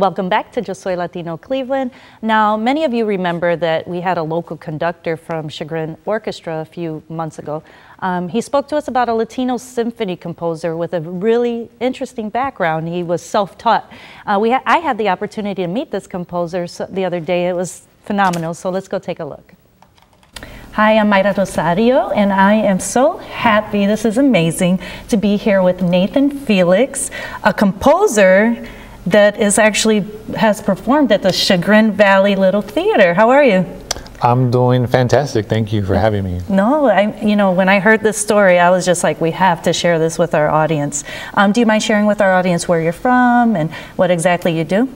Welcome back to Yo Soy Latino Cleveland. Now, many of you remember that we had a local conductor from Chagrin Orchestra a few months ago. He spoke to us about a Latino symphony composer with a really interesting background. He was self-taught. I had the opportunity to meet this composer the other day. It was phenomenal, so let's go take a look. Hi, I'm Myra Rosario, and I am so happy, this is amazing, to be here with Nathan Felix, a composer that has performed at the Chagrin Valley Little Theater. How are you? I'm doing fantastic. Thank you for having me. No, when I heard this story, I was just like, we have to share this with our audience. Do you mind sharing with our audience where you're from and what exactly you do?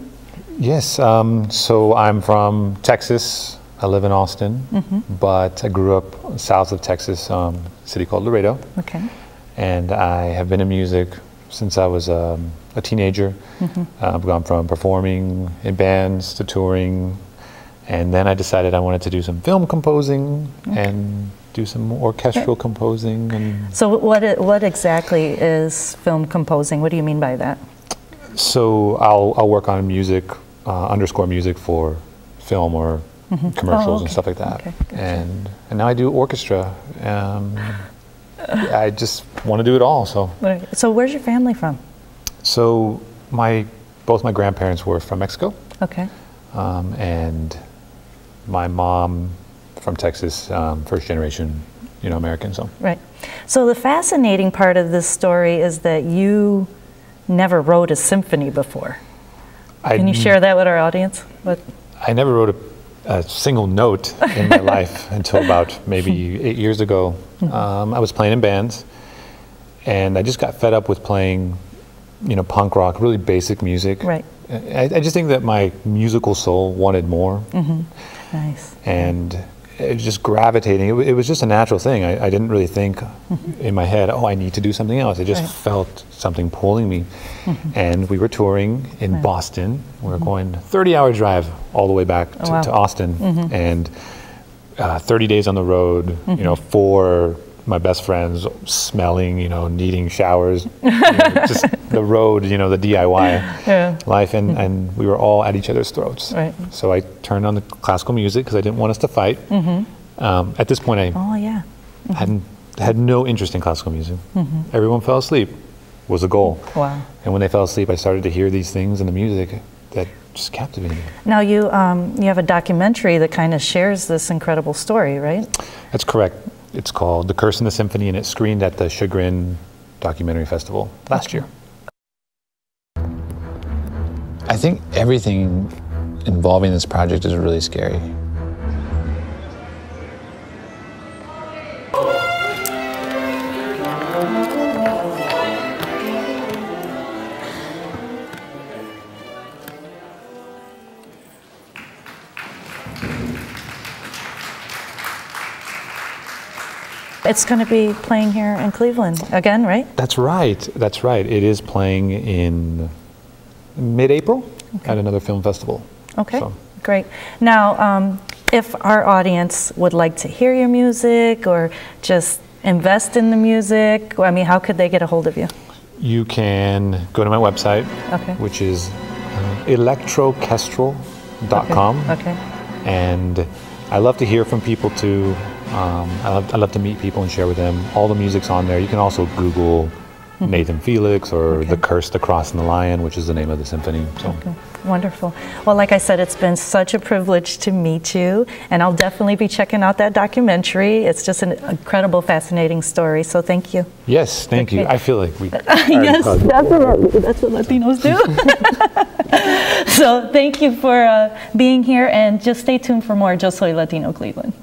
Yes, so I'm from Texas. I live in Austin, but I grew up south of Texas, a city called Laredo. Okay. And I have been in music since I was a teenager. I've gone from performing in bands to touring, and then I decided I wanted to do some film composing and do some orchestral composing. And so what exactly is film composing? What do you mean by that? So I'll work on music, underscore music for film or commercials and stuff like that. Okay. And now I do orchestra. I just want to do it all. So. Right. So where's your family from? So both my grandparents were from Mexico. Okay. And my mom from Texas, first generation, American. So. Right. So the fascinating part of this story is that you never wrote a symphony before. Can you share that with our audience? I never wrote a single note in my life until about maybe 8 years ago. I was playing in bands, and I just got fed up with playing, punk rock, really basic music. Right. I just think that my musical soul wanted more. Nice. And it was just gravitating. It was just a natural thing. I didn't really think in my head, oh, I need to do something else. I just felt something pulling me. And we were touring in Boston. We were going 30-hour drive all the way back to Austin. And 30 days on the road, for my best friends, smelling, needing showers, just the road, the DIY life, and we were all at each other's throats. Right. So I turned on the classical music because I didn't want us to fight. At this point, I had no interest in classical music. Everyone fell asleep was a goal. Wow. And when they fell asleep, I started to hear these things in the music that just captivated me. Now you have a documentary that kind of shares this incredible story, right? That's correct. It's called The Curse and the Symphony, and it screened at the Chagrin Documentary Festival last year. I think everything involving this project is really scary. It's going to be playing here in Cleveland again, right? That's right. That's right. It is playing in mid-April at another film festival. Okay, great. Now, if our audience would like to hear your music or just invest in the music, how could they get a hold of you? You can go to my website, which is electrokestrel.com. And I love to hear from people too. I love to meet people and share with them. All the music's on there. You can also Google Nathan Felix or The Curse, the Cross, and the Lion, which is the name of the symphony. So. Wonderful. Well, like I said, it's been such a privilege to meet you, and I'll definitely be checking out that documentary. It's just an incredible, fascinating story, so thank you. Yes, thank you. I feel like we yes, definitely. That's what Latinos do. So thank you for being here, and just stay tuned for more Yo Soy Latino Cleveland.